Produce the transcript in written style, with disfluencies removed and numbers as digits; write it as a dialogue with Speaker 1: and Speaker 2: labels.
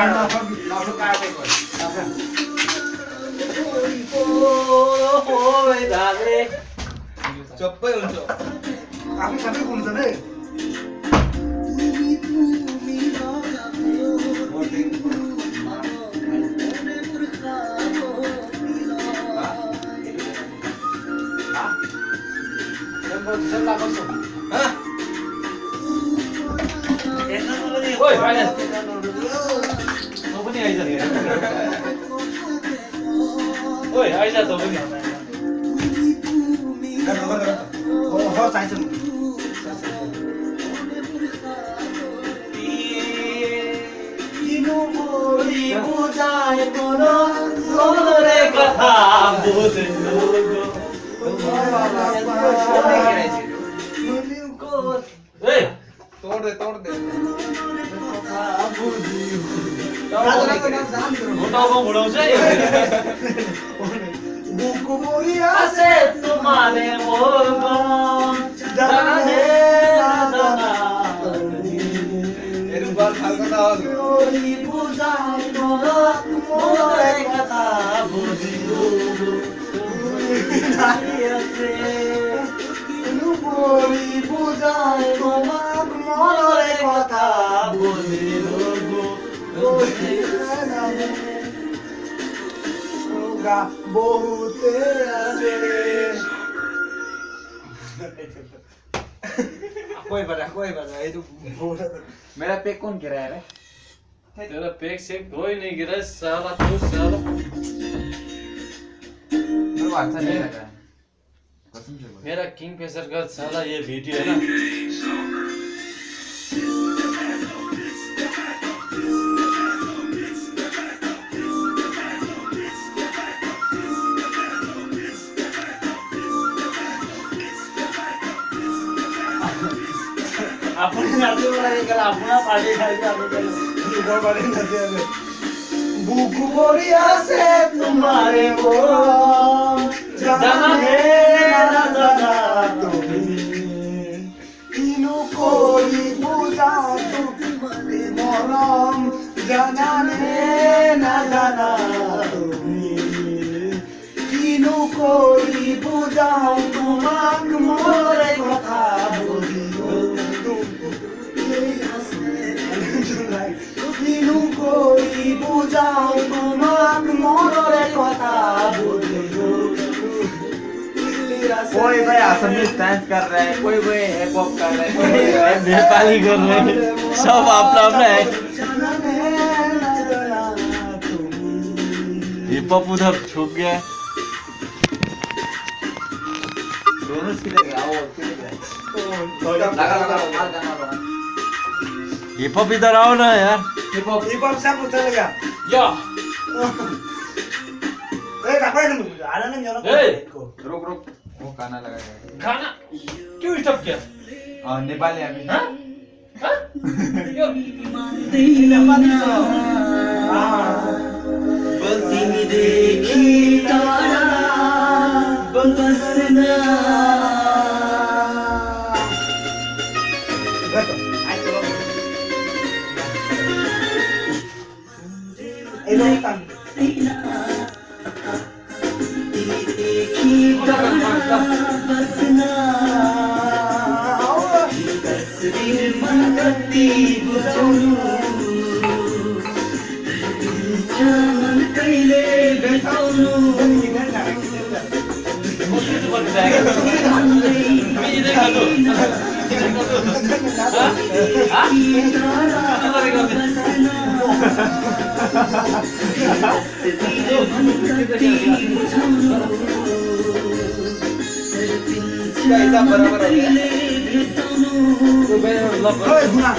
Speaker 1: नफा काटेको चप्पै हुन्छ
Speaker 2: आफै सबै हुन्छ रे
Speaker 3: ओइ आइज त पनि
Speaker 2: हो चाहिन्छ
Speaker 3: किनु बोली बुझाएको न सोरे कथा बुझ्नु ए
Speaker 1: तोड दे
Speaker 3: घुटाउको घुटाउँछ है
Speaker 2: बुकु बोलिया
Speaker 3: से तुम्हारे मोहब्बत जाने ना जाना
Speaker 1: हेरु बाल खालको त हो
Speaker 3: बोली बुझाएको न मोरे कथा बुझ्नु
Speaker 2: किनु बोली बुझाएको मनरे कथा होगा बहुते आसे
Speaker 1: कोई बजा ये तो मेरा पेक कौन गिराया रे
Speaker 3: तेरा पेक से कोई नहीं गिरा साला तू साला
Speaker 1: मेरे को अच्छा नहीं लगा कसम से बोल
Speaker 3: मेरा किंग फिशर का साला ये वीडियो है ना अपने नाचे वाला ये कल अपना पार्टी खाई जाने का
Speaker 2: ऊपर बड़े नचे में बुकु बोलिया से तुम्हारे वो जाने ना जाना तुम्हें किनु कोई बुझा तुम्हारे मरम जाने ना जाना तुम्हें किनु कोई बुझा तुम्हारे मोरे कथा बुझियो किनु कोई बुझाऊ तुमाक मनरे कथा बुझियो
Speaker 1: कोई भाई असम में डांस कर रहा है कोई हिप हॉप कर रहा है कोई
Speaker 3: नेपाली कर रहे हैं सब अपना अपना है हिप हॉप उधर छुप गया है
Speaker 1: दोनों किधर गया वो किधर गया लगा
Speaker 3: हिप हॉप इधर आओ ना यार
Speaker 2: हिप हॉप सब चलेगा
Speaker 3: या
Speaker 2: ए कपड़े नहीं आना नहीं जाना
Speaker 3: ए!
Speaker 1: रुक वो गाना लगाएगा
Speaker 3: खाना क्यों स्टॉप किया
Speaker 1: हाँ नेपाली अभी
Speaker 3: हाँ हाँ यो
Speaker 2: बस देखी तारा बसना
Speaker 1: क्या हिसाब बराबर हो गया
Speaker 2: ओए गुना